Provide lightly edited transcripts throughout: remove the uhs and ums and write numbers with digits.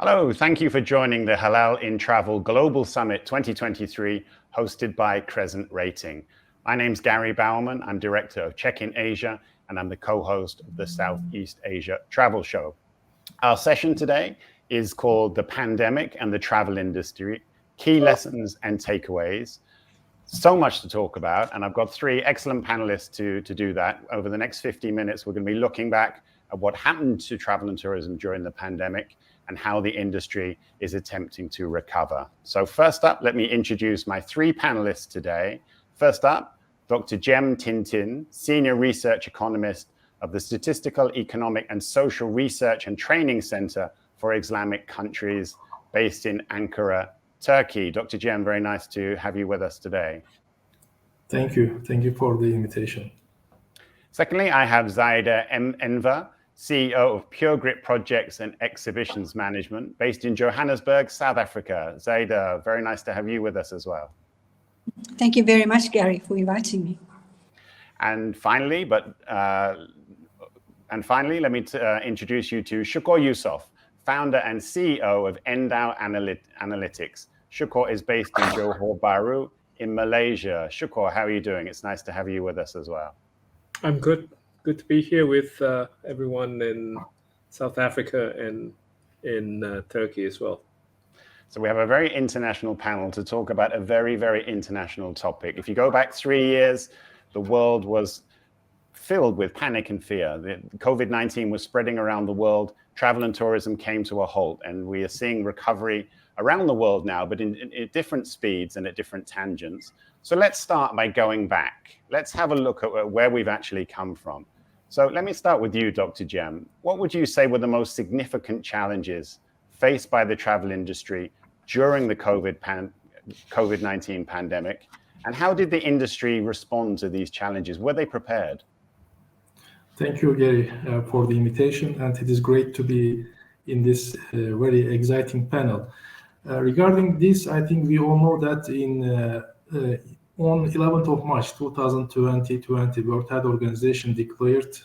Hello, thank you for joining the Halal in Travel Global Summit 2023, hosted by Crescent Rating. My name's Gary Bowerman, I'm Director of Check-in Asia, and I'm the co-host of the Southeast Asia Travel Show. Our session today is called The Pandemic and the Travel Industry, Key Lessons and Takeaways. So much to talk about, and I've got three excellent panelists to do that. Over the next 50 minutes, we're going to be looking back at what happened to travel and tourism during the pandemic and how the industry is attempting to recover. So first up, let me introduce my three panelists today. First up, Dr. Cem Tintin, Senior Research Economist of the Statistical, Economic and Social Research and Training Center for Islamic Countries based in Ankara, Turkey. Dr. Cem, very nice to have you with us today. Thank you. Thank you for the invitation. Secondly, I have Zaida Enver, CEO of Pure Grit Projects and Exhibitions Management, based in Johannesburg, South Africa. Zaida, very nice to have you with us as well. Thank you very much, Gary, for inviting me. And finally, let me introduce you to Shukor Yusof, founder and CEO of Endau Analytics. Shukor is based in Johor Bahru in Malaysia. Shukor, how are you doing? It's nice to have you with us as well. I'm good. Good to be here with everyone in South Africa and in Turkey as well. So we have a very international panel to talk about a very, very international topic. If you go back 3 years, the world was filled with panic and fear. COVID-19 was spreading around the world. Travel and tourism came to a halt, and we are seeing recovery around the world now, but in different speeds and at different tangents. So let's start by going back. Let's have a look at where we've actually come from. So let me start with you, Dr. Cem. What would you say were the most significant challenges faced by the travel industry during the COVID-19 pandemic? And how did the industry respond to these challenges? Were they prepared? Thank you, Gary, for the invitation. And it is great to be in this very exciting panel. Regarding this, I think we all know that on 11th of March 2020, World Health Organization declared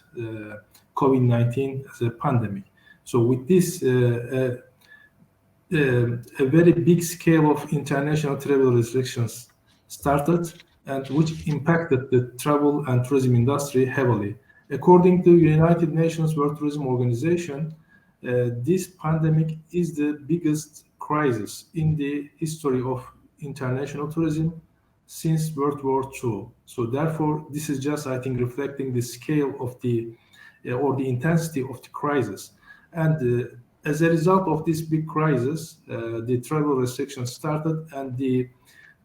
COVID-19 as a pandemic. So with this, a very big scale of international travel restrictions started, and which impacted the travel and tourism industry heavily. According to United Nations World Tourism Organization, this pandemic is the biggest crisis in the history of international tourism since World War II. So therefore, this is just, I think, reflecting the scale of the intensity of the crisis. And as a result of this big crisis, the travel restrictions started, and the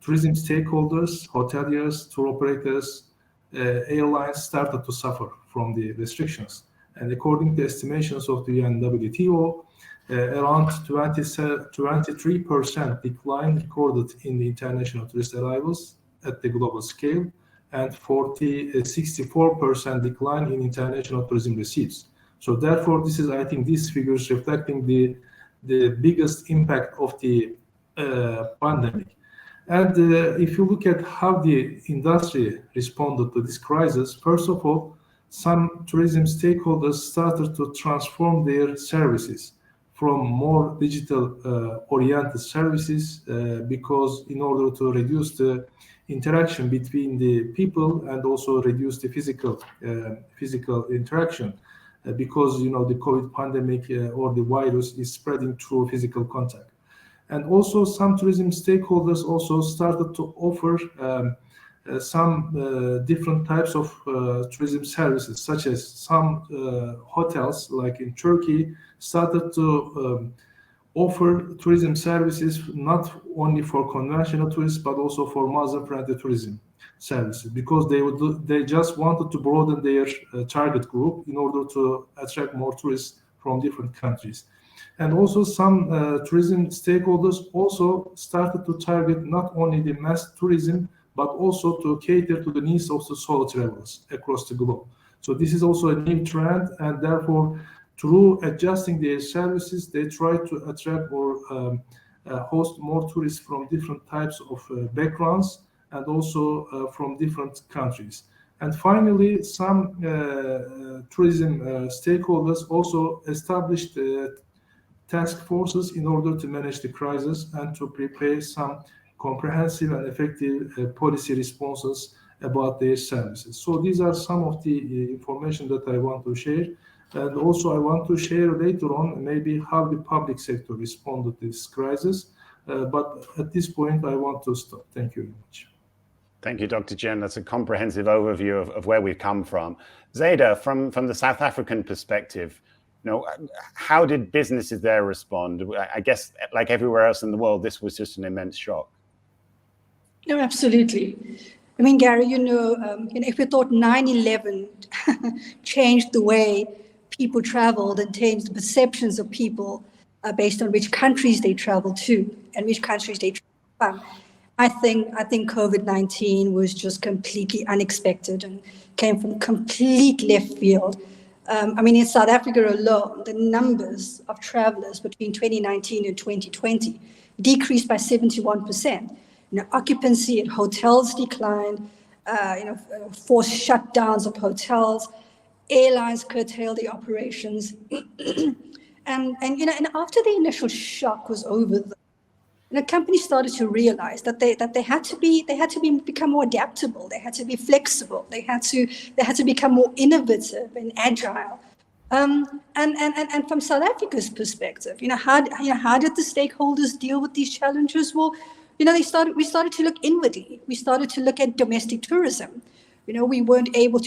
tourism stakeholders, hoteliers, tour operators, airlines started to suffer from the restrictions. And according to estimations of the WTO, around 23% decline recorded in the international tourist arrivals at the global scale, and 64% decline in international tourism receipts. So therefore, this is, I think, these figures reflecting the biggest impact of the pandemic. And if you look at how the industry responded to this crisis, first of all, some tourism stakeholders started to transform their services from more digital oriented services because in order to reduce the interaction between the people and also reduce the physical interaction because the COVID pandemic or the virus is spreading through physical contact. And also some tourism stakeholders also started to offer some different types of tourism services, such as some hotels, like in Turkey, started to offer tourism services not only for conventional tourists, but also for Muslim-friendly tourism services, because they just wanted to broaden their target group in order to attract more tourists from different countries. And also some tourism stakeholders also started to target not only the mass tourism, but also to cater to the needs of the solo travelers across the globe. So this is also a new trend, and therefore, through adjusting their services, they try to attract or host more tourists from different types of backgrounds and also from different countries. And finally, some tourism stakeholders also established task forces in order to manage the crisis and to prepare some comprehensive and effective policy responses about their services. So these are some of the information that I want to share. And also I want to share later on maybe how the public sector responded to this crisis. But at this point, I want to stop. Thank you very much. Thank you, Dr. Cem. That's a comprehensive overview of where we've come from. Zaida, from the South African perspective, how did businesses there respond? I guess, like everywhere else in the world, this was just an immense shock. No, absolutely. I mean, Gary, if we thought 9/11 changed the way people traveled and changed the perceptions of people based on which countries they travel to and which countries they travel from, I think COVID-19 was just completely unexpected and came from complete left field. In South Africa alone, the numbers of travelers between 2019 and 2020 decreased by 71%. Occupancy at hotels declined, forced shutdowns of hotels, airlines curtailed the operations. and after the initial shock was over, companies started to realize that they had to become more adaptable. They had to be flexible. They had to become more innovative and agile. And from South Africa's perspective, how did the stakeholders deal with these challenges? Well, we started to look inwardly. We started to look at domestic tourism. We weren't able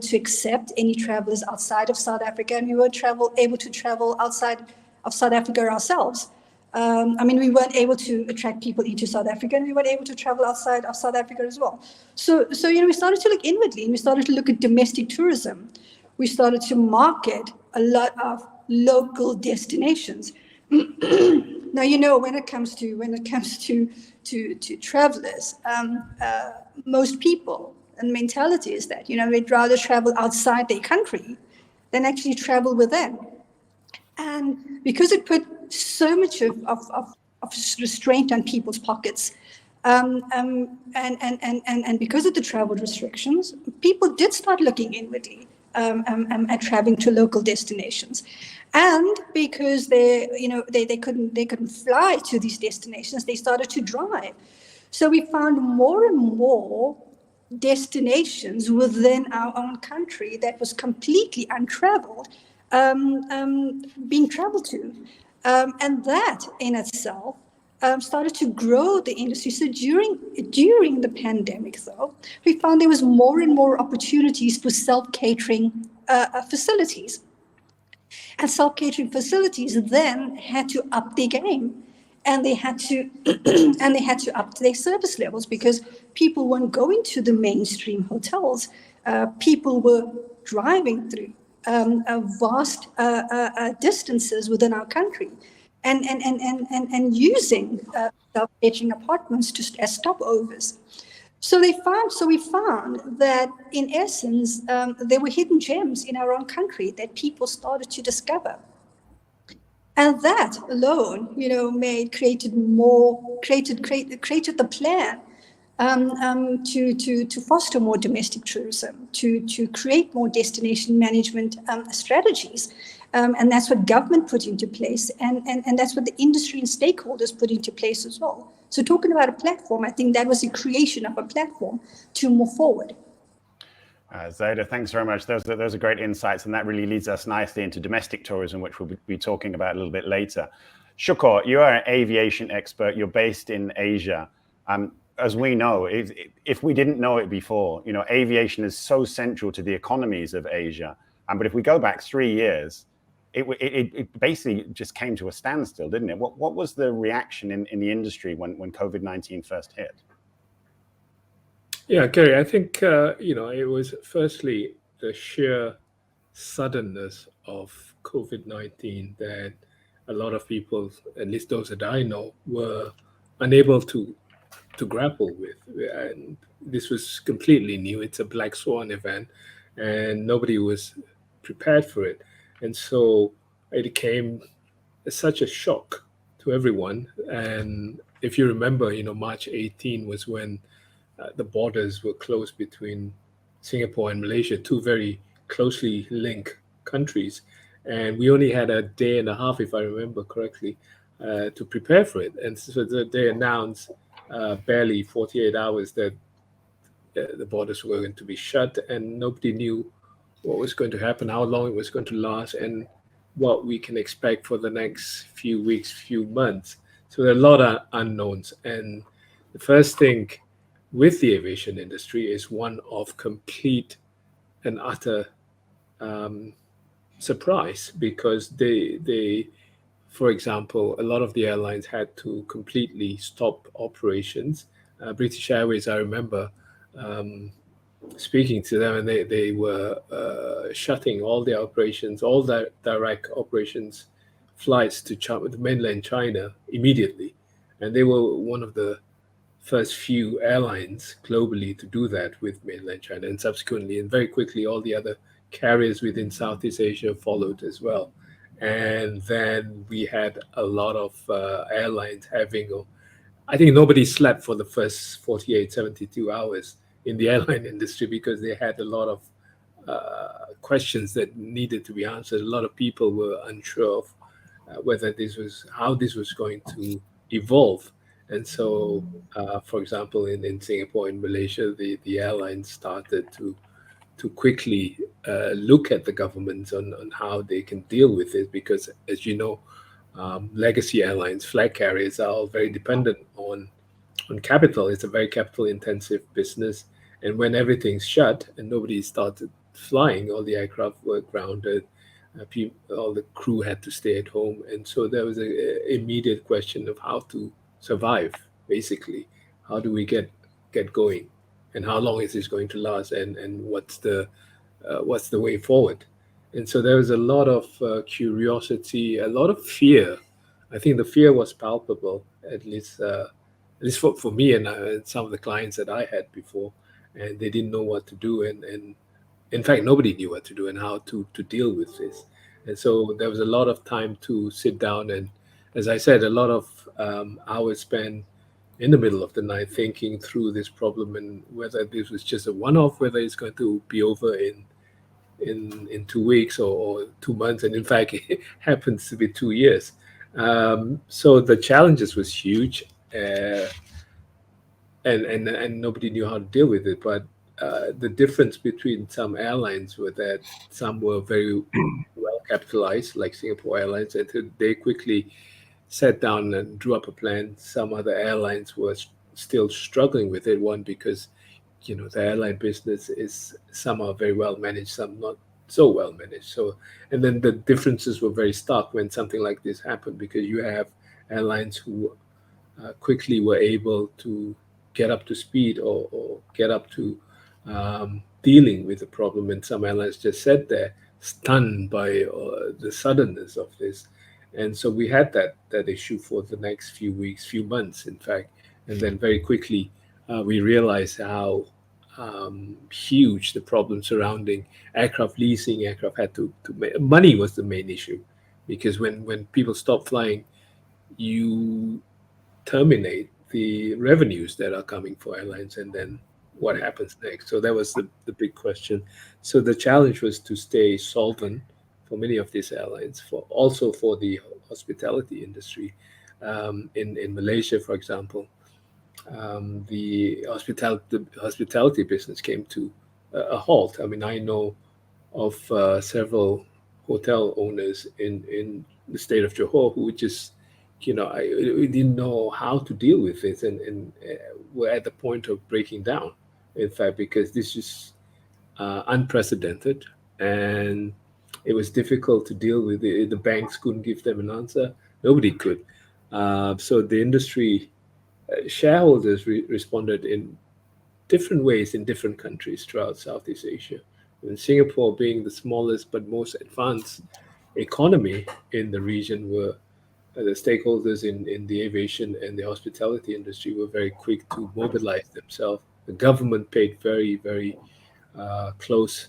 to accept any travelers outside of South Africa, and we weren't able to travel outside of South Africa ourselves. We weren't able to attract people into South Africa, and we weren't able to travel outside of South Africa as well. So we started to look inwardly, and we started to look at domestic tourism. We started to market a lot of local destinations. Now, when it comes to travelers, most people and mentality is that they'd rather travel outside their country than actually travel within. And because it put so much of restraint on people's pockets, and because of the travel restrictions, people did start looking inwardly at traveling to local destinations. And because they couldn't fly to these destinations, they started to drive. So we found more and more destinations within our own country that was completely untraveled, being traveled to. And that in itself started to grow the industry. So during the pandemic, though, we found there was more and more opportunities for self-catering facilities. And self-catering facilities then had to up their game, and they had to up their service levels because people weren't going to the mainstream hotels. People were driving through vast distances within our country, and using self-catering apartments just as stopovers. So we found that in essence there were hidden gems in our own country that people started to discover, and that alone, created the plan to foster more domestic tourism, to create more destination management strategies. And that's what government put into place, and that's what the industry and stakeholders put into place as well. So talking about a platform, I think that was the creation of a platform to move forward. Zaida, thanks very much. Those are great insights, and that really leads us nicely into domestic tourism, which we'll be talking about a little bit later. Shukor, you are an aviation expert. You're based in Asia. As we know, if we didn't know it before, aviation is so central to the economies of Asia. But if we go back 3 years, it basically just came to a standstill, didn't it? What was the reaction in the industry when COVID-19 first hit? Yeah, Gary, I think, it was firstly the sheer suddenness of COVID-19 that a lot of people, at least those that I know, were unable to grapple with. And this was completely new. It's a black swan event, and nobody was prepared for it. And so it came as such a shock to everyone. And if you remember, March 18 was when the borders were closed between Singapore and Malaysia, two very closely linked countries. and we only had a day and a half, if I remember correctly, to prepare for it. And so they announced barely 48 hours that the borders were going to be shut, and nobody knew what was going to happen, how long it was going to last, and what we can expect for the next few weeks, few months. So there are a lot of unknowns. And the first thing with the aviation industry is one of complete and utter surprise, because they, for example, a lot of the airlines had to completely stop operations. British Airways, I remember speaking to them, and they were shutting all their operations, all their direct operations flights to mainland China immediately. And they were one of the first few airlines globally to do that with mainland China, and subsequently and very quickly all the other carriers within Southeast Asia followed as well. And then we had a lot of airlines having, I think nobody slept for the first 48, 72 hours in the airline industry, because they had a lot of questions that needed to be answered. A lot of people were unsure of how this was going to evolve. And so, for example, in Singapore and Malaysia, the airlines started to quickly look at the governments on how they can deal with it, because, as you know, legacy airlines, flag carriers, are all very dependent on capital. It's a very capital intensive business, and when everything's shut and nobody started flying, all the aircraft were grounded, all the crew had to stay at home, and so there was an immediate question of how to survive. Basically, how do we get going, and how long is this going to last, and what's the way forward? And so there was a lot of curiosity, a lot of fear. I think the fear was palpable, at least for me and some of the clients that I had before, and they didn't know what to do, and in fact nobody knew what to do and how to deal with this. And so there was a lot of time to sit down, and, as I said, a lot of hours spent in the middle of the night thinking through this problem, and whether this was just a one-off, whether it's going to be over in 2 weeks or 2 months, and in fact it happens to be 2 years. So the challenges was huge, and nobody knew how to deal with it. But the difference between some airlines were that some were very well capitalized, like Singapore Airlines, and they quickly sat down and drew up a plan. Some other airlines were still struggling with it. One, because the airline business is, some are very well managed, some not so well managed. So, and then the differences were very stark when something like this happened, because you have airlines who quickly were able to get up to speed or get up to dealing with the problem, and some airlines just sat there stunned by the suddenness of this. And so we had that issue for the next few weeks, few months, in fact. And then very quickly we realized how huge the problem surrounding aircraft leasing. Aircraft had to money was the main issue, because when people stop flying, you terminate the revenues that are coming for airlines, and then what happens next? So that was the big question. So the challenge was to stay solvent for many of these airlines, also for the hospitality industry. In Malaysia, for example, the hospitality business came to a halt. I mean, I know of several hotel owners in the state of Johor who just, I didn't know how to deal with it, and were at the point of breaking down, in fact, because this is unprecedented, and it was difficult to deal with. The banks couldn't give them an answer. Nobody could. So the industry shareholders responded in different ways in different countries throughout Southeast Asia. And Singapore, being the smallest but most advanced economy in the region, were the stakeholders in the aviation and the hospitality industry were very quick to mobilize themselves. The government paid very, very close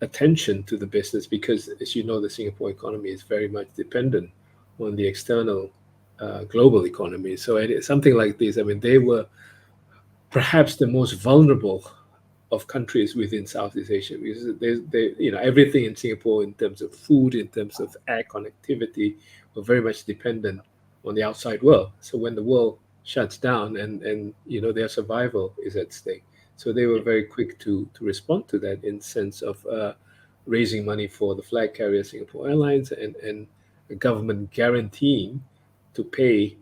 attention to the business, because, as you know, the Singapore economy is very much dependent on the external global economy. So something like this, I mean, they were perhaps the most vulnerable of countries within Southeast Asia, because everything in Singapore in terms of food, in terms of air connectivity, were very much dependent on the outside world. So when the world shuts down and their survival is at stake, so they were very quick to respond to that in sense of raising money for the flag carrier Singapore Airlines and the government guaranteeing to pay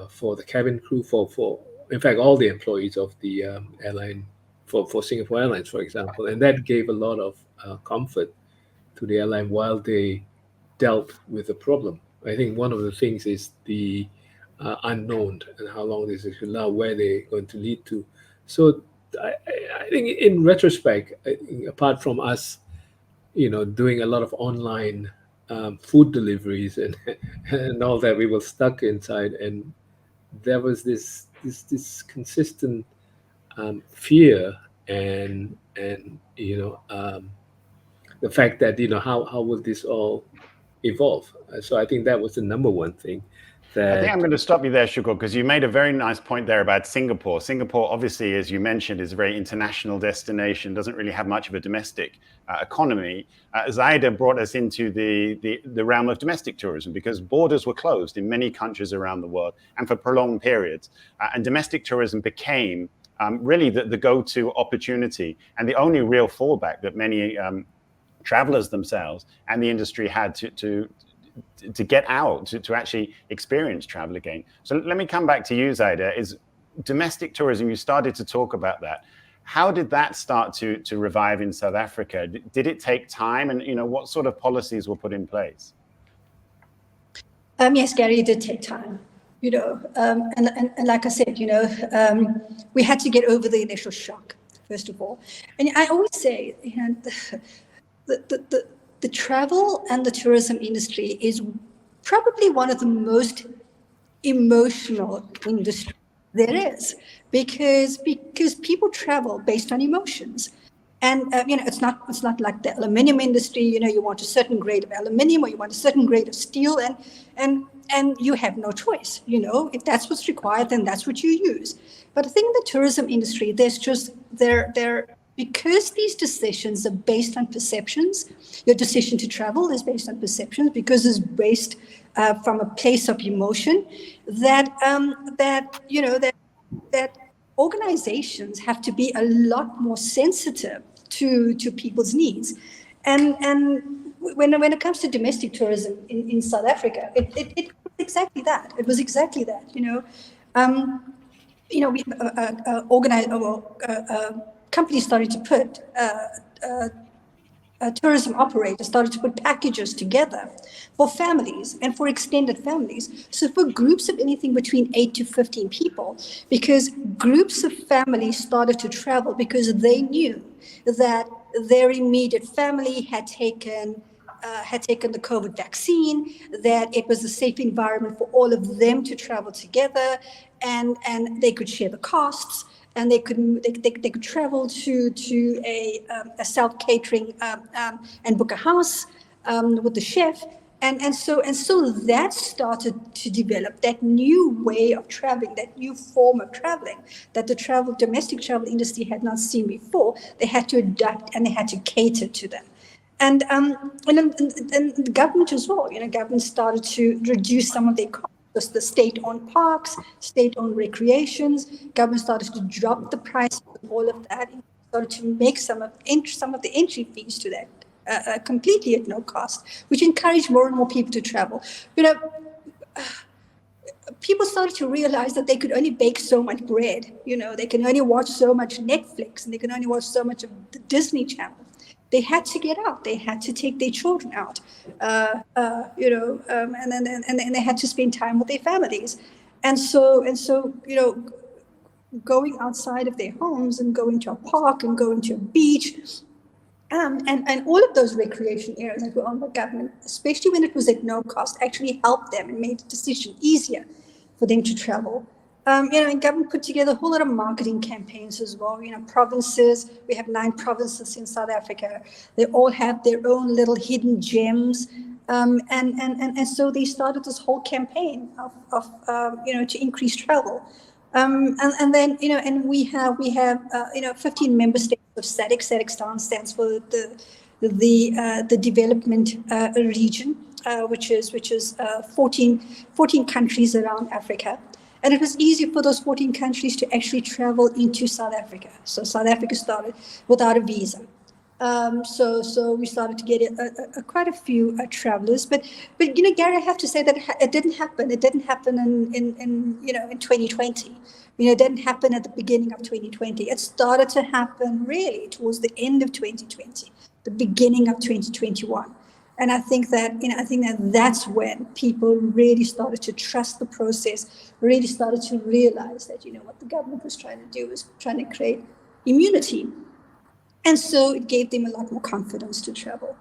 for the cabin crew, for in fact all the employees of the airline, for Singapore Airlines, for example. And that gave a lot of comfort to the airline while they dealt with the problem. I think one of the things is the unknown and how long this is now, where they're going to lead to. So I think in retrospect, apart from us, doing a lot of online food deliveries and all that, we were stuck inside, and there was this consistent fear and the fact that how will this all evolve. So I think that was the number one thing. I think I'm going to stop you there, Shukor, because you made a very nice point there about Singapore. Singapore, obviously, as you mentioned, is a very international destination, doesn't really have much of a domestic economy. Zaida brought us into the realm of domestic tourism because borders were closed in many countries around the world and for prolonged periods. And domestic tourism became really the go-to opportunity and the only real fallback that many travelers themselves and the industry had to get out, to actually experience travel again. So let me come back to you, Zaida. Is domestic tourism, you started to talk about that. How did that start to revive in South Africa? Did it take time, and what sort of policies were put in place? Yes, Gary, it did take time. And like I said, we had to get over the initial shock, first of all. And I always say, the travel and the tourism industry is probably one of the most emotional industries there is, because people travel based on emotions. And it's not like the aluminium industry. You want a certain grade of aluminium or you want a certain grade of steel, and you have no choice. If that's what's required, then that's what you use. But I think in the tourism industry, there's just because these decisions are based on perceptions. Your decision to travel is based on perceptions because it's based from a place of emotion. That organizations have to be a lot more sensitive to people's needs, and when it comes to domestic tourism in South Africa, it was exactly that. It was exactly that. We companies started to put tourism operators started to put packages together for families and for extended families. So for groups of anything between 8 to 15 people, because groups of families started to travel because they knew that their immediate family had taken the COVID vaccine, that it was a safe environment for all of them to travel together, and they could share the costs. And they could travel to a self-catering and book a house with the chef, and so that started to develop that new way of traveling, that new form of traveling that the domestic travel industry had not seen before. They had to adapt and they had to cater to them, and the government as well. Government started to reduce some of their costs. The state-owned parks, state-owned recreations, government started to drop the price of all of that, and started to make some of the entry fees to that completely at no cost, which encouraged more and more people to travel. People started to realize that they could only bake so much bread. They can only watch so much Netflix, and they can only watch so much of the Disney Channel. They had to get out. They had to take their children out, and then they had to spend time with their families, and so going outside of their homes and going to a park and going to a beach, and all of those recreation areas that were owned by government, especially when it was at no cost, actually helped them and made the decision easier for them to travel. And government put together a whole lot of marketing campaigns as well. Provinces, we have 9 provinces in South Africa. They all have their own little hidden gems. And so they started this whole campaign of to increase travel. And then, and we have 15 member states of SADC. SADC stands for the development region, which is 14 countries around Africa. And it was easy for those 14 countries to actually travel into South Africa. So South Africa started without a visa. So we started to get quite a few travelers, but Gary, I have to say that it didn't happen. It didn't happen in 2020. It didn't happen at the beginning of 2020. It started to happen really towards the end of 2020, the beginning of 2021. And I think that that's when people really started to trust the process, really started to realize that what the government was trying to do was trying to create immunity. And so it gave them a lot more confidence to travel.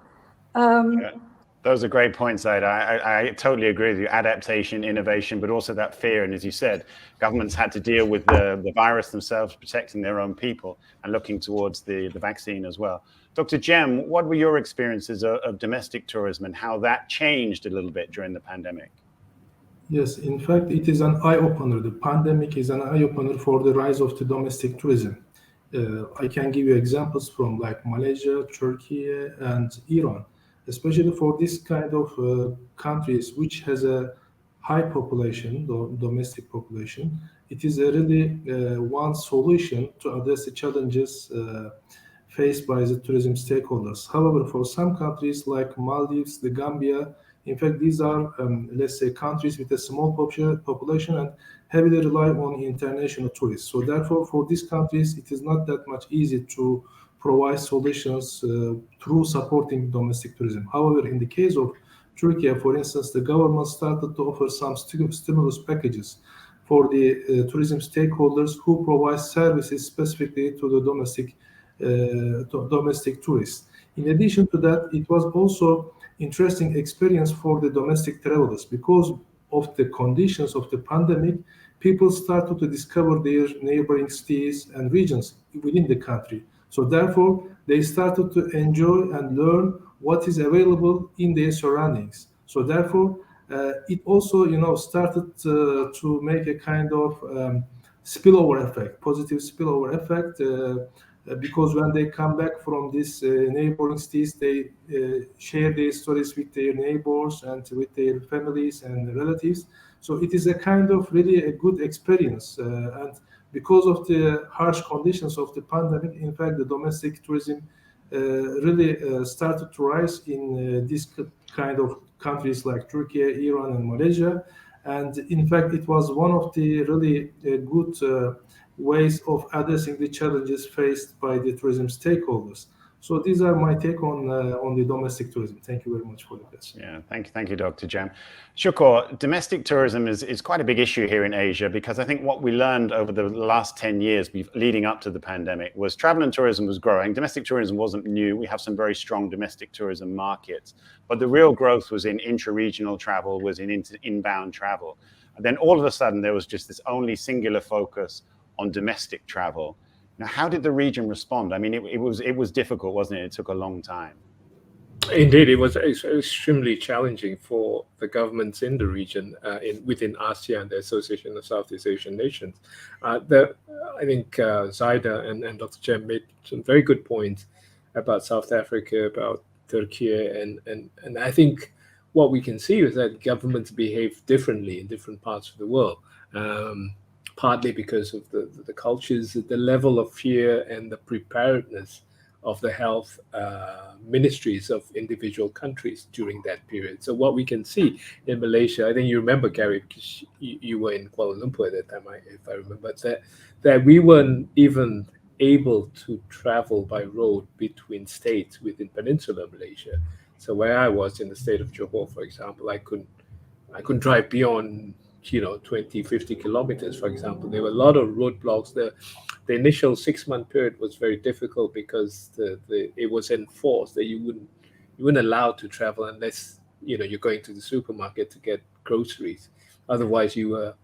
Those are great points, Zaida. I totally agree with you. Adaptation, innovation, but also that fear. And as you said, governments had to deal with the virus themselves, protecting their own people and looking towards the vaccine as well. Dr. Cem, what were your experiences of domestic tourism and how that changed a little bit during the pandemic? Yes, in fact, it is an eye-opener. The pandemic is an eye-opener for the rise of the domestic tourism. I can give you examples from like Malaysia, Turkey, and Iran, especially for this kind of countries which has a high population, domestic population. It is really one solution to address the challenges faced by the tourism stakeholders. However, for some countries like Maldives, the Gambia, in fact, these are, let's say, countries with a small population and heavily rely on international tourists. So therefore, for these countries, it is not that much easy to provide solutions through supporting domestic tourism. However, in the case of Turkey, for instance, the government started to offer some stimulus packages for the tourism stakeholders who provide services specifically to the domestic tourists. In addition to that, it was also interesting experience for the domestic travelers because of the conditions of the pandemic. People started to discover their neighboring cities and regions within the country. So therefore, they started to enjoy and learn what is available in their surroundings. So therefore, it also, started to make a kind of spillover effect, positive spillover effect, because when they come back from these neighboring cities, they share their stories with their neighbors and with their families and relatives. So it is a kind of really a good experience. And because of the harsh conditions of the pandemic, in fact, the domestic tourism really started to rise in this kind of countries like Turkey, Iran, and Malaysia. And in fact, it was one of the really good ways of addressing the challenges faced by the tourism stakeholders. So these are my take on the domestic tourism. Thank you very much for the question. Yeah, thank you, Dr. Cem. Shukor, domestic tourism is quite a big issue here in Asia because I think what we learned over the last 10 years leading up to the pandemic was travel and tourism was growing. Domestic tourism wasn't new. We have some very strong domestic tourism markets, but the real growth was in intra-regional travel, was in inbound travel. And then all of a sudden there was just this only singular focus on domestic travel. Now, how did the region respond? I mean, it was difficult, wasn't it? It took a long time. Indeed, it was extremely challenging for the governments in the region, within ASEAN, the Association of Southeast Asian Nations. I think Zaida and Dr. Cem made some very good points about South Africa, about Turkey, and I think what we can see is that governments behave differently in different parts of the world. Partly because of the cultures, the level of fear and the preparedness of the health ministries of individual countries during that period. So what we can see in Malaysia, I think you remember, Gary, because you were in Kuala Lumpur at that time, if I remember, that we weren't even able to travel by road between states within Peninsular Malaysia. So where I was in the state of Johor, for example, I couldn't drive beyond 20, 50 kilometers, for example. There were a lot of roadblocks. The initial 6-month period was very difficult because it was enforced that you weren't allowed to travel unless you're going to the supermarket to get groceries. Otherwise, the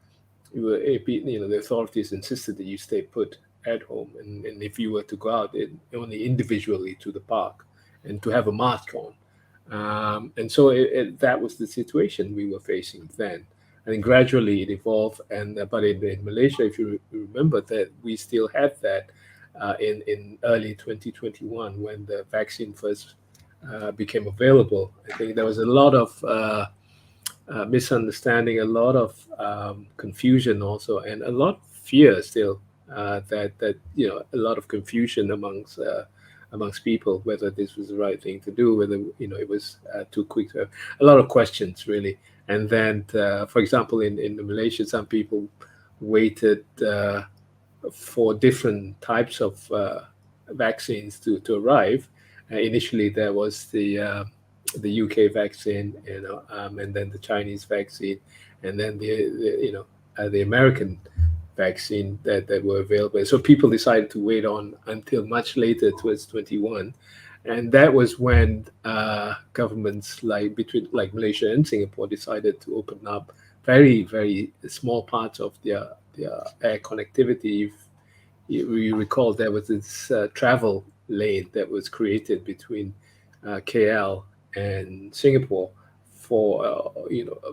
authorities insisted that you stay put at home, and if you were to go out, only individually to the park and to have a mask on. And so that was the situation we were facing then. I think gradually it evolved, but in Malaysia, if you remember that we still had that in early 2021 when the vaccine first became available. I think there was a lot of misunderstanding, a lot of confusion also, and a lot of fear still. That a lot of confusion amongst people, whether this was the right thing to do, whether it was too quick. A lot of questions really. And then, for example, in Malaysia, some people waited for different types of vaccines to arrive. Initially, there was the UK vaccine, and then the Chinese vaccine, and then the American vaccine that were available. So people decided to wait on until much later, towards 21. And that was when governments like Malaysia and Singapore decided to open up very, very small parts of their air connectivity. If you recall, there was this travel lane that was created between KL and Singapore for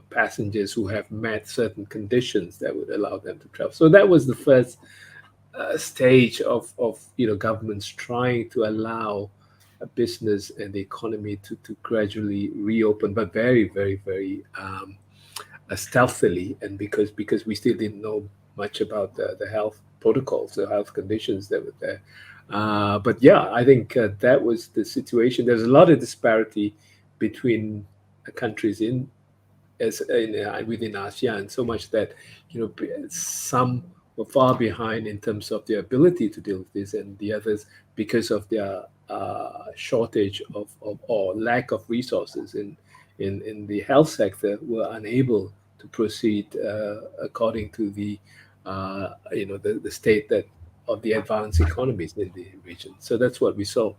passengers who have met certain conditions that would allow them to travel. So that was the first stage of governments trying to allow a business and the economy to gradually reopen, but very, very, very stealthily, and because we still didn't know much about the health protocols, the health conditions that were there. But yeah, I think that was the situation. There's a lot of disparity between countries within ASEAN, so much that some were far behind in terms of their ability to deal with this, and the others, because of their shortage of or lack of resources in the health sector, were unable to proceed according to the state of the advanced economies in the region. So that's what we saw.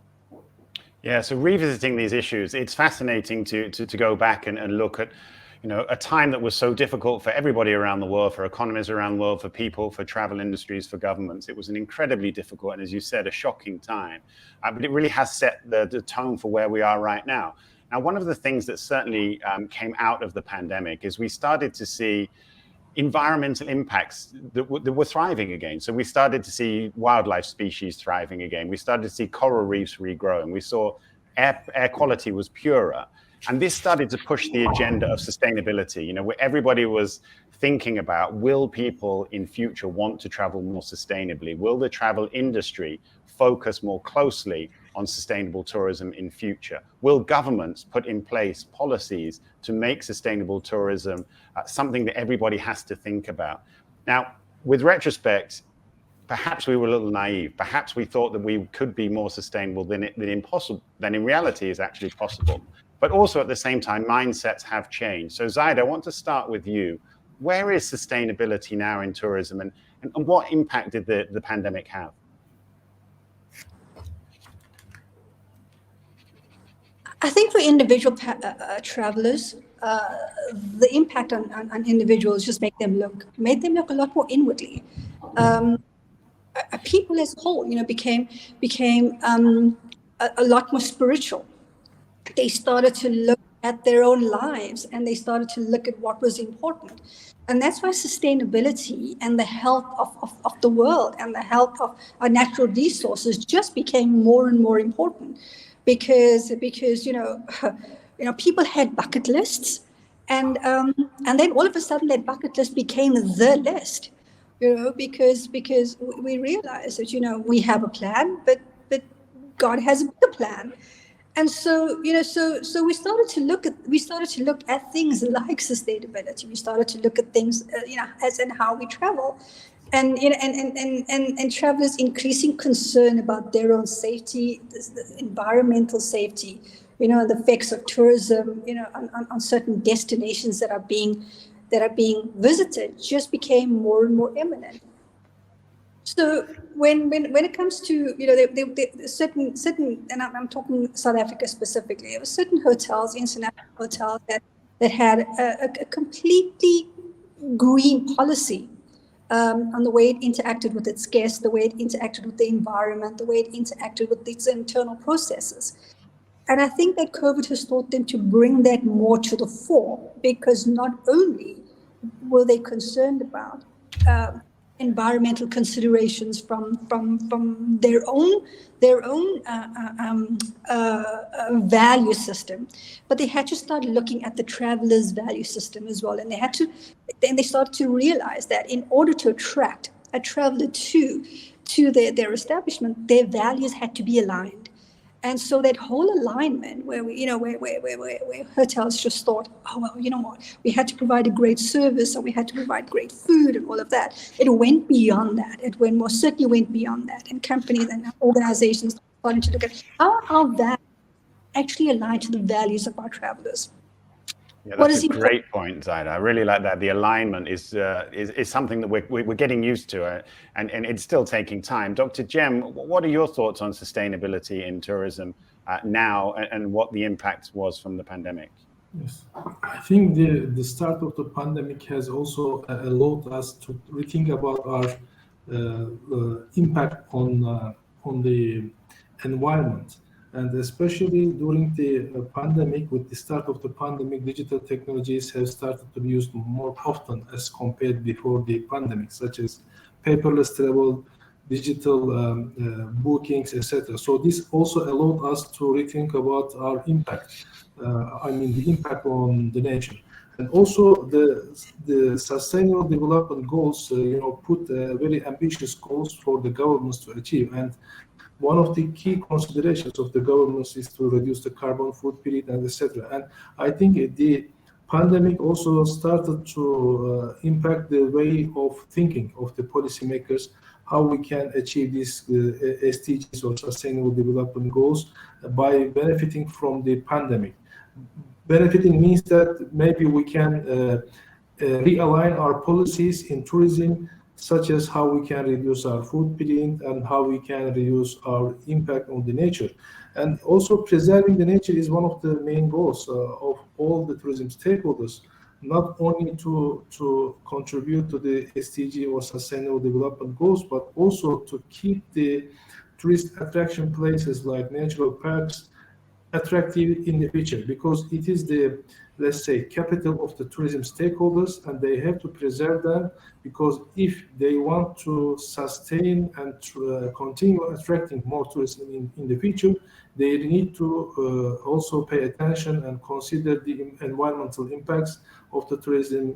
Yeah, so revisiting these issues, it's fascinating to go back and look at, a time that was so difficult for everybody around the world, for economies around the world, for people, for travel industries, for governments. It was an incredibly difficult and, as you said, a shocking time. But it really has set the tone for where we are right now. Now, one of the things that certainly came out of the pandemic is we started to see environmental impacts that were thriving again. So we started to see wildlife species thriving again. We started to see coral reefs regrowing. We saw air quality was purer. And this started to push the agenda of sustainability, where everybody was thinking about, will people in future want to travel more sustainably? Will the travel industry focus more closely on sustainable tourism in future? Will governments put in place policies to make sustainable tourism something that everybody has to think about? Now, with retrospect, perhaps we were a little naive. Perhaps we thought that we could be more sustainable than in reality is actually possible. But also at the same time, mindsets have changed. So Zaida, I want to start with you. Where is sustainability now in tourism, and what impact did the pandemic have? I think for individual travelers, the impact on individuals just made them look a lot more inwardly. People as a whole, became a lot more spiritual. They started to look at their own lives, and they started to look at what was important. And that's why sustainability and the health of the world and the health of our natural resources just became more and more important, because people had bucket lists, and then all of a sudden that bucket list became the list, because we realized that we have a plan, but God has a bigger plan. And so, so we started to look at things like sustainability. We started to look at things, as in how we travel, and and travelers' increasing concern about their own safety, the environmental safety, the effects of tourism, on certain destinations that are being visited, just became more and more imminent. So when it comes to certain, and I'm talking South Africa specifically, there were certain hotels, international hotels that had a completely green policy on the way it interacted with its guests, the way it interacted with the environment, the way it interacted with its internal processes. And I think that COVID has taught them to bring that more to the fore, because not only were they concerned about environmental considerations from their own value system, but they had to start looking at the travelers' value system as well, and they started to realize that in order to attract a traveler to their establishment, their values had to be aligned. And so that whole alignment where where hotels just thought, oh, well, you know what, we had to provide a great service, or we had to provide great food and all of that. It went beyond that. It most certainly went beyond that. And companies and organizations starting to look at how are that actually aligned to the values of our travelers. Yeah, that's a great point, Zaida. I really like that. The alignment is something that we're getting used to, and it's still taking time. Dr. Cem, what are your thoughts on sustainability in tourism now, and what the impact was from the pandemic? Yes, I think the start of the pandemic has also allowed us to rethink about our impact on the environment. And especially during the pandemic, with the start of the pandemic, digital technologies have started to be used more often as compared before the pandemic, such as paperless travel, digital bookings, etc. So this also allowed us to rethink about our impact. The impact on the nature. And also the Sustainable Development Goals, put very ambitious goals for the governments to achieve. And one of the key considerations of the governments is to reduce the carbon footprint and etc. And I think the pandemic also started to impact the way of thinking of the policymakers, how we can achieve these SDGs or Sustainable Development Goals by benefiting from the pandemic. Benefiting means that maybe we can realign our policies in tourism, such as how we can reduce our footprint and how we can reduce our impact on the nature. And also preserving the nature is one of the main goals of all the tourism stakeholders, not only to contribute to the SDG or Sustainable Development Goals, but also to keep the tourist attraction places like natural parks attractive in the future, because it is the, let's say, capital of the tourism stakeholders, and they have to preserve them, because if they want to sustain and continue attracting more tourism in the future, they need to also pay attention and consider the environmental impacts of the tourism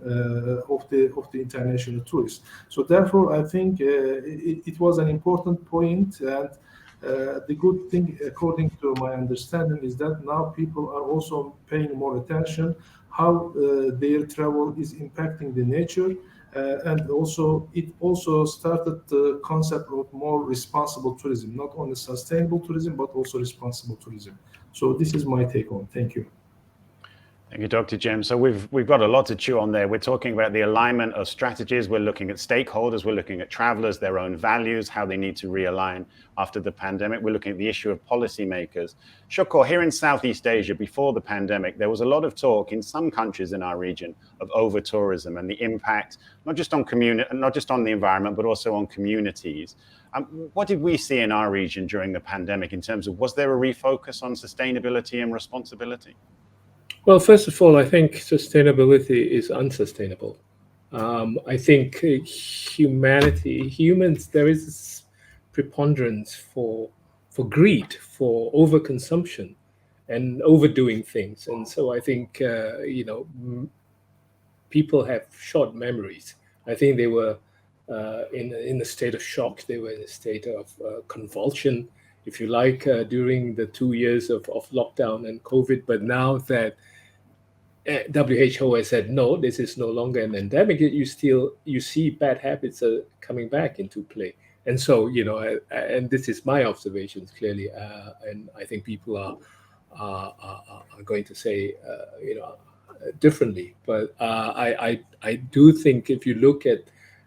of the international tourists. So therefore, I think it was an important point, and the good thing, according to my understanding, is that now people are also paying more attention how their travel is impacting the nature, and also it also started the concept of more responsible tourism, not only sustainable tourism but also responsible tourism. So this is my take on. Thank you. Thank you, Dr. Cem. So we've got a lot to chew on there. We're talking about the alignment of strategies. We're looking at stakeholders. We're looking at travelers, their own values, how they need to realign after the pandemic. We're looking at the issue of policymakers. Shukor, here in Southeast Asia, before the pandemic, there was a lot of talk in some countries in our region of over-tourism and the impact, not just on the environment, but also on communities. What did we see in our region during the pandemic in terms of, was there a refocus on sustainability and responsibility? Well, first of all, I think sustainability is unsustainable. I think humans, there is this preponderance for greed, for overconsumption and overdoing things. And so I think, people have short memories. I think they were in a state of shock. They were in a state of convulsion, if you like, during the 2 years of lockdown and COVID. But now that WHO has said, no, this is no longer an endemic, you see bad habits are coming back into play. And so, and this is my observations clearly, and I think people are going to say, differently. But I do think if you look at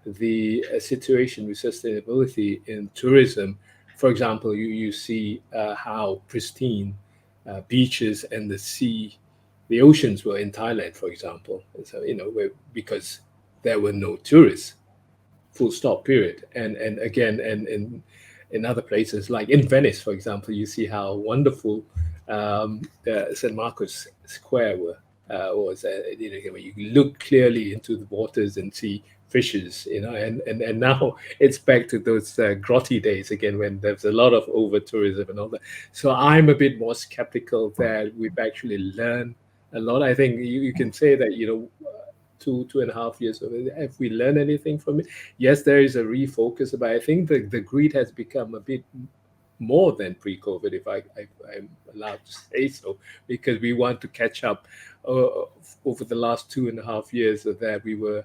the situation with sustainability in tourism, for example, you see how pristine beaches and the oceans were in Thailand, for example. And so, because there were no tourists, full stop, period. And again, and in other places, like in Venice, for example, you see how wonderful St. Marcos Square were. when you look clearly into the waters and see fishes, and now it's back to those grotty days again when there's a lot of over tourism and all that. So I'm a bit more skeptical that we've actually learned a lot. I think you can say that 2.5 years of it, have we learned anything from it? Yes, there is a refocus, but I think the greed has become a bit more than pre-COVID, if I'm allowed to say so, because we want to catch up over the last 2.5 years of that we were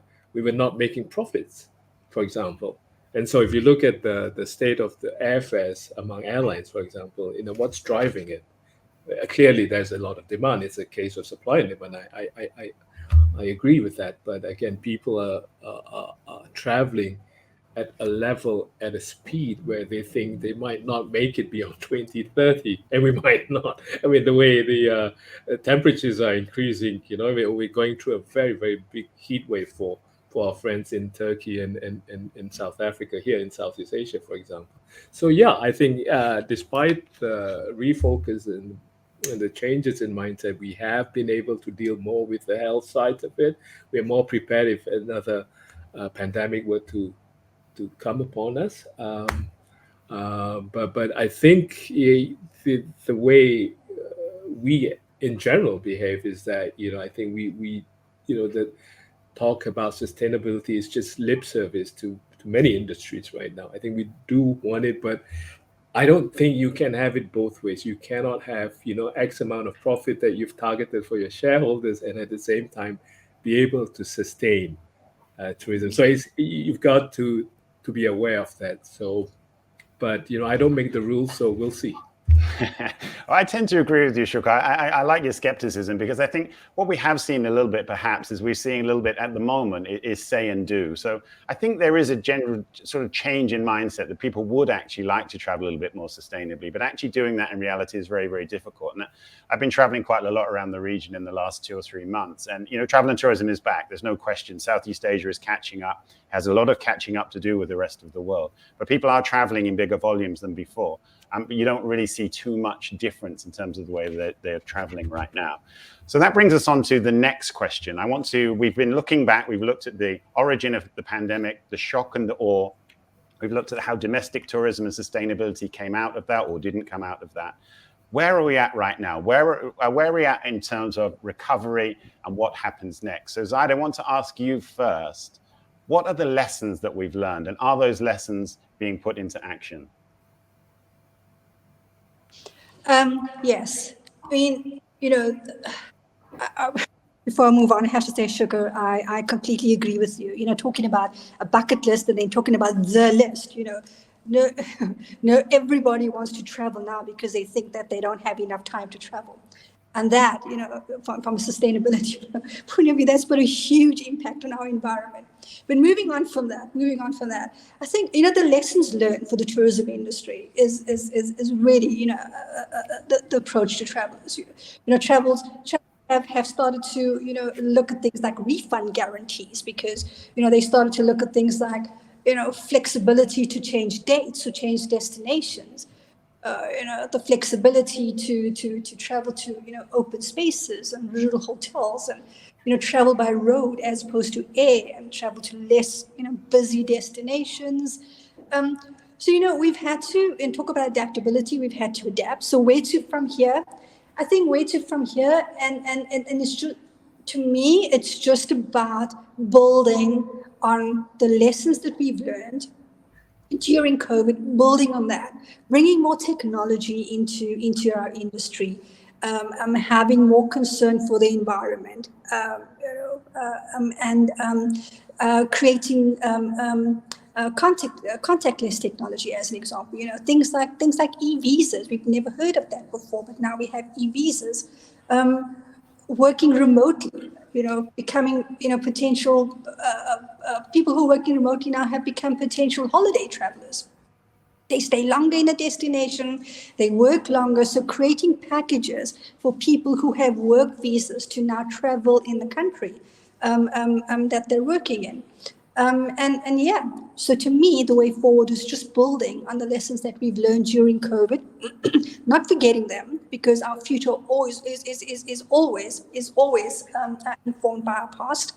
not making profits, for example. And so if you look at the state of the airfares among airlines, for example, what's driving it? Clearly, there's a lot of demand. It's a case of supply and demand. I agree with that. But again, people are traveling at a level, at a speed where they think they might not make it beyond 2030, and we might not. I mean, the way the temperatures are increasing, we're going through a very, very big heat wave for our friends in Turkey and in South Africa, here in Southeast Asia, for example. So yeah, I think despite the refocus and the changes in mindset, we have been able to deal more with the health side of it. We're more prepared if another pandemic were to come upon us. But I think the way we in general behave is that, I think we that talk about sustainability is just lip service to many industries right now. I think we do want it, but I don't think you can have it both ways. You cannot have, X amount of profit that you've targeted for your shareholders and at the same time be able to sustain tourism. So you've got to be aware of that. So, but, I don't make the rules, so we'll see. I tend to agree with you, Shukor. I like your skepticism, because I think what we have seen a little bit perhaps is we're seeing a little bit at the moment is say and do. So I think there is a general sort of change in mindset that people would actually like to travel a little bit more sustainably, but actually doing that in reality is very, very difficult. And I've been traveling quite a lot around the region in the last 2 or 3 months, and travel and tourism is back. There's no question. Southeast Asia is catching up, has a lot of catching up to do with the rest of the world, but people are traveling in bigger volumes than before. But you don't really see too much difference in terms of the way that they're traveling right now. So that brings us on to the next question. We've been looking back, we've looked at the origin of the pandemic, the shock and the awe. We've looked at how domestic tourism and sustainability came out of that or didn't come out of that. Where are we at right now? Where are we at in terms of recovery and what happens next? So Zaida, I want to ask you first, what are the lessons that we've learned, and are those lessons being put into action? Yes. I mean, before I move on, I have to say, Shukor, I completely agree with you. Talking about a bucket list and then talking about the list, no, everybody wants to travel now because they think that they don't have enough time to travel. And that, from a sustainability point of view, that's put a huge impact on our environment. But moving on from that, I think, the lessons learned for the tourism industry is really, the approach to travelers. Travelers have started to, look at things like refund guarantees, because, they started to look at things like, flexibility to change dates, to change destinations. The flexibility to travel to open spaces and rural hotels, and travel by road as opposed to air, and travel to less busy destinations. So we've had to, and talk about adaptability, we've had to adapt. So where to from here? I think where to from here, and it's just, to me, it's just about building on the lessons that we've learned during COVID, building on that, bringing more technology into our industry, having more concern for the environment, and creating contactless technology, as an example. Things like e-visas. We've never heard of that before, but now we have e-visas. Working remotely, becoming, potential, people who are working remotely now have become potential holiday travelers. They stay longer in a destination, they work longer, so creating packages for people who have work visas to now travel in the country that they're working in. So to me, the way forward is just building on the lessons that we've learned during COVID, not forgetting them, because our future always is always informed by our past.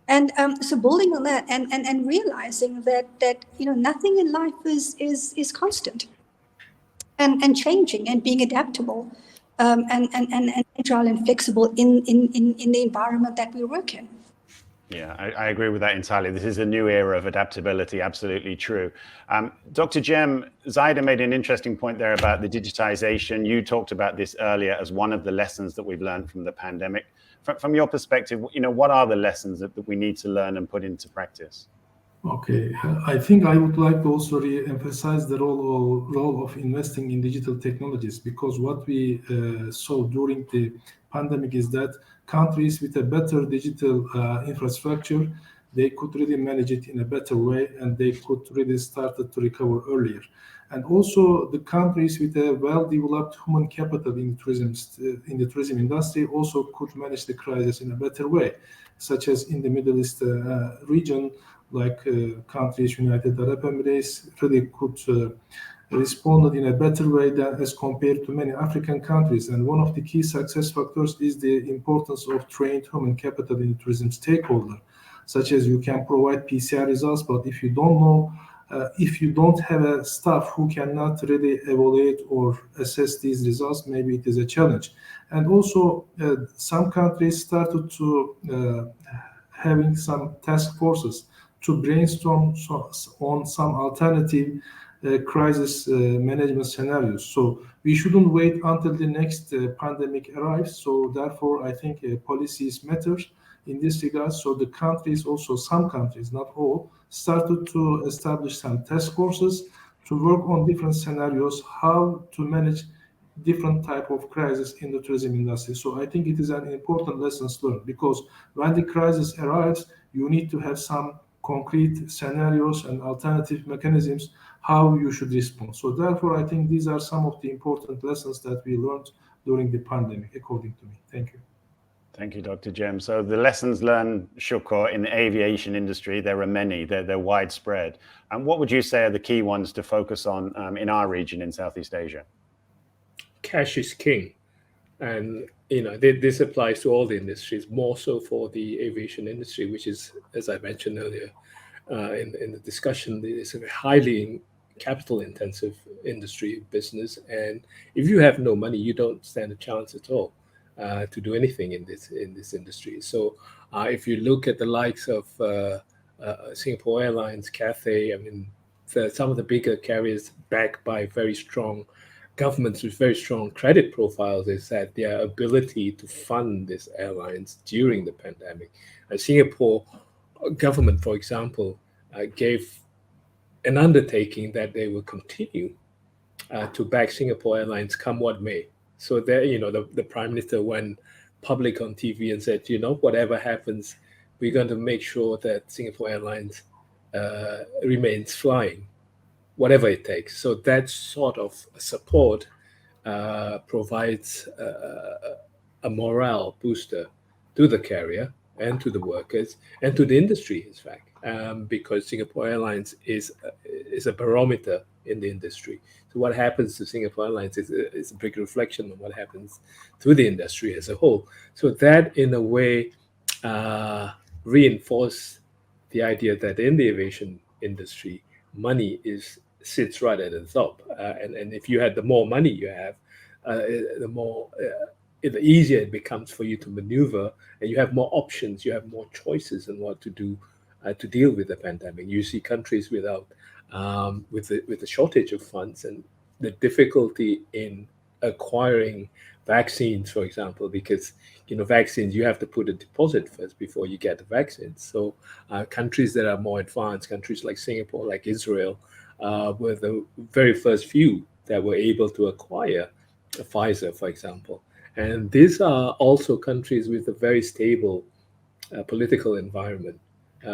And so building on that and realizing that nothing in life is constant and changing and being adaptable and agile and flexible in the environment that we work in. Yeah, I agree with that entirely. This is a new era of adaptability, absolutely true. Dr. Cem, Zaida made an interesting point there about the digitization. You talked about this earlier as one of the lessons that we've learned from the pandemic. From your perspective, what are the lessons that we need to learn and put into practice? Okay, I think I would like to also re-emphasize the role of investing in digital technologies, because what we saw during the pandemic is that countries with a better digital infrastructure, they could really manage it in a better way, and they could really start to recover earlier. And also the countries with a well-developed human capital in the tourism industry also could manage the crisis in a better way, such as in the Middle East region, like countries, United Arab Emirates, really could respond in a better way than as compared to many African countries. And one of the key success factors is the importance of trained human capital in tourism stakeholder, such as you can provide PCR results, but if you don't know, if you don't have a staff who cannot really evaluate or assess these results, maybe it is a challenge. And also, some countries started to having some task forces to brainstorm on some alternative crisis management scenarios. So we shouldn't wait until the next pandemic arrives. So therefore, I think policies matter in this regard. So the countries, also some countries, not all, started to establish some task forces to work on different scenarios, how to manage different type of crisis in the tourism industry. So I think it is an important lesson learned, because when the crisis arrives, you need to have some concrete scenarios and alternative mechanisms how you should respond. So therefore, I think these are some of the important lessons that we learned during the pandemic, according to me. Thank you. Thank you, Dr. Cem. So the lessons learned, Shukor, in the aviation industry, there are many, they're widespread. And what would you say are the key ones to focus on in our region in Southeast Asia? Cash is king. And this applies to all the industries, more so for the aviation industry, which is, as I mentioned earlier in the discussion, it's a highly capital-intensive industry business. And if you have no money, you don't stand a chance at all to do anything in this industry. So if you look at the likes of Singapore Airlines, Cathay, I mean, some of the bigger carriers backed by very strong governments with very strong credit profiles, is that their ability to fund these airlines during the pandemic. Singapore government, for example, gave an undertaking that they will continue to back Singapore Airlines come what may. So there, the Prime Minister went public on TV and said, whatever happens, we're going to make sure that Singapore Airlines remains flying, whatever it takes. So that sort of support provides a morale booster to the carrier and to the workers and to the industry, in fact, because Singapore Airlines is a barometer in the industry. So what happens to Singapore Airlines is a big reflection on what happens to the industry as a whole. So that, in a way, reinforced the idea that in the aviation industry, money sits right at the top. And if you had, the more money you have, the easier it becomes for you to maneuver, and you have more options, you have more choices on what to do to deal with the pandemic. You see countries with the shortage of funds and the difficulty in acquiring vaccines, for example, because vaccines, you have to put a deposit first before you get the vaccines. So countries that are more advanced, countries like Singapore, like Israel, were the very first few that were able to acquire Pfizer, for example. And these are also countries with a very stable political environment,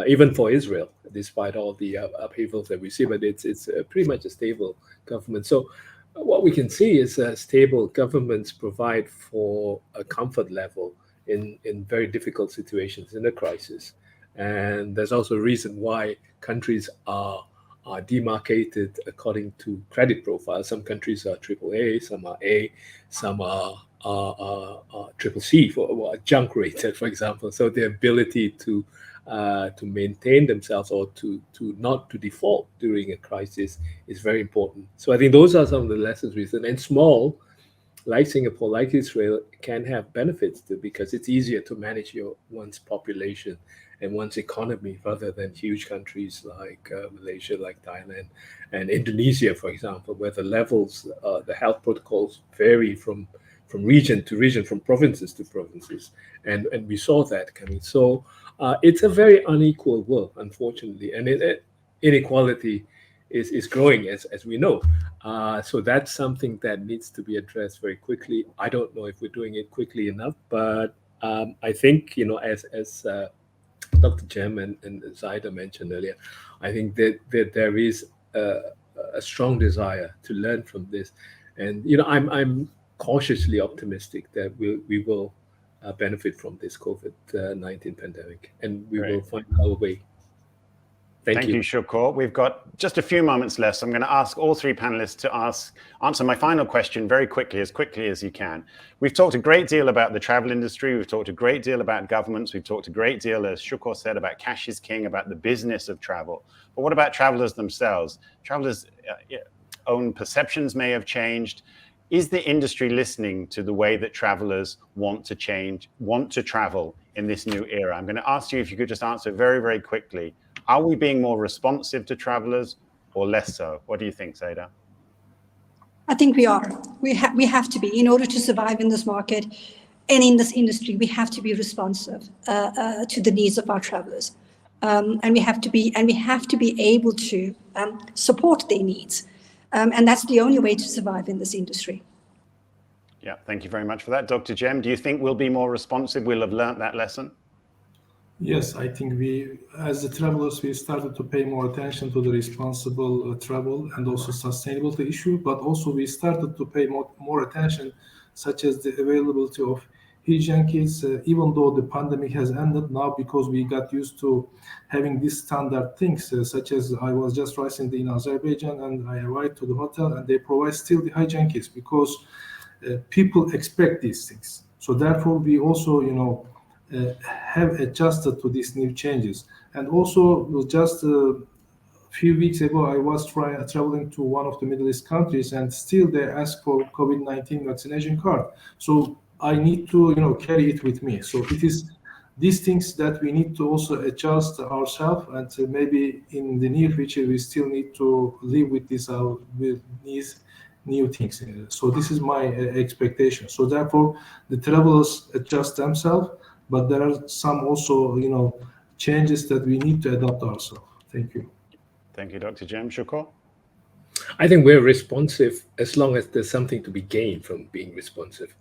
even for Israel, despite all the upheavals that we see. But it's pretty much a stable government. So what we can see is stable governments provide for a comfort level in very difficult situations in a crisis. And there's also a reason why countries are are demarcated according to credit profile. Some countries are AAA, some are A, some are triple C or junk rated, for example. So the ability to maintain themselves or to not to default during a crisis is very important. So I think those are some of the lessons we learned. And small, like Singapore, like Israel, can have benefits too, because it's easier to manage one's population and one's economy rather than huge countries like Malaysia, like Thailand, and Indonesia, for example, where the levels, the health protocols vary from region to region, from provinces to provinces, and we saw that coming. So it's a very unequal world, unfortunately, and inequality is growing, as we know. So that's something that needs to be addressed very quickly. I don't know if we're doing it quickly enough, but I think, as Dr. Cem and Zaida mentioned earlier, I think that there is a strong desire to learn from this, and I'm cautiously optimistic that we will benefit from this COVID-19 pandemic, and we will find our way. Thank you, Shukor. We've got just a few moments left, so I'm going to ask all three panelists to answer my final question very quickly as you can. We've talked a great deal about the travel industry. We've talked a great deal about governments. We've talked a great deal, as Shukor said, about cash is king, about the business of travel. But what about travelers themselves? Travelers' own perceptions may have changed. Is the industry listening to the way that travelers want to travel in this new era? I'm going to ask you if you could just answer very, very quickly. Are we being more responsive to travelers or less so? What do you think, Zaida? I think we are. We have to be. In order to survive in this market and in this industry, we have to be responsive to the needs of our travelers. And we have to be able to support their needs. And that's the only way to survive in this industry. Yeah, thank you very much for that. Dr. Cem, do you think we'll be more responsive? We'll have learned that lesson? Yes, I think we, as the travelers, we started to pay more attention to the responsible travel and also sustainability issue, but also we started to pay more attention, such as the availability of hygiene kits, even though the pandemic has ended now, because we got used to having these standard things, such as I was just recently in Azerbaijan and I arrived to the hotel and they provide still the hygiene kits because people expect these things. So therefore, we also, have adjusted to these new changes. And also, just a few weeks ago, I was traveling to one of the Middle East countries, and still they ask for COVID-19 vaccination card. So I need to, carry it with me. So it is these things that we need to also adjust ourselves, and maybe in the near future we still need to live with these new things. So this is my expectation. So therefore, the travelers adjust themselves. But there are some also, changes that we need to adapt ourselves. Thank you. Thank you, Dr. Cem. Shukor? I think we're responsive as long as there's something to be gained from being responsive.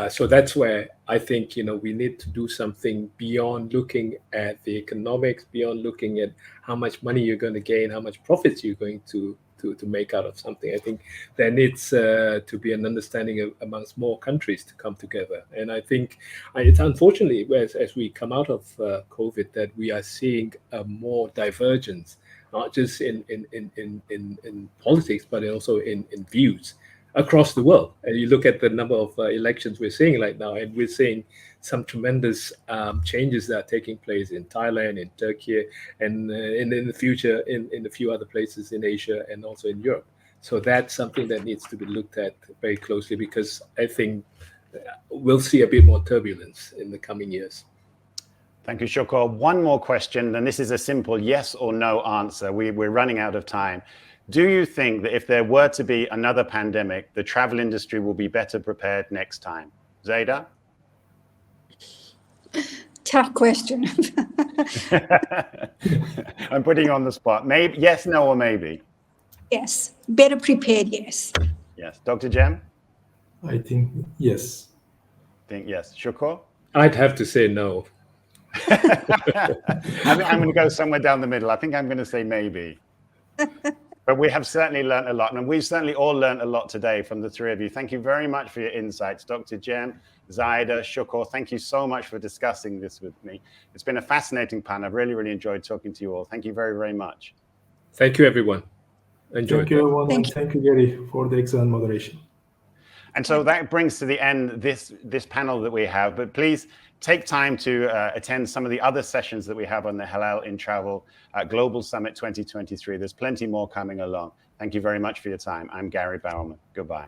So that's where I think, we need to do something beyond looking at the economics, beyond looking at how much money you're going to gain, how much profits you're going to make out of something. I think there needs to be an understanding amongst more countries to come together. And I think it's unfortunately, as we come out of COVID, that we are seeing more divergence, not just in politics, but also in views across the world. And you look at the number of elections we're seeing right now, and we're seeing some tremendous changes that are taking place in Thailand, in Turkey, and in the future in a few other places in Asia and also in Europe. So that's something that needs to be looked at very closely, because I think we'll see a bit more turbulence in the coming years. Thank you, Shukor. One more question, and this is a simple yes or no answer. We're running out of time. Do you think that if there were to be another pandemic, the travel industry will be better prepared next time? Zaida? Tough question. I'm putting you on the spot. Maybe yes, no, or maybe? Yes, better prepared, yes. Yes. Dr. Cem? I think yes. Yes. Shukor? I'd have to say no. I'm going to go somewhere down the middle. I think I'm going to say maybe. But we have certainly learned a lot, and we've certainly all learned a lot today from the three of you. Thank you very much for your insights. Dr. Cem, Zaida, Shukor, thank you so much for discussing this with me. It's been a fascinating panel. I've really, really enjoyed talking to you all. Thank you very, very much. Thank you, everyone. Enjoy. Thank you, everyone, Thank and you. thank you, Gary, for the excellent moderation. And so that brings to the end this panel that we have, but please take time to attend some of the other sessions that we have on the Halal in Travel Global Summit 2023. There's plenty more coming along. Thank you very much for your time. I'm Gary Bowerman. Goodbye.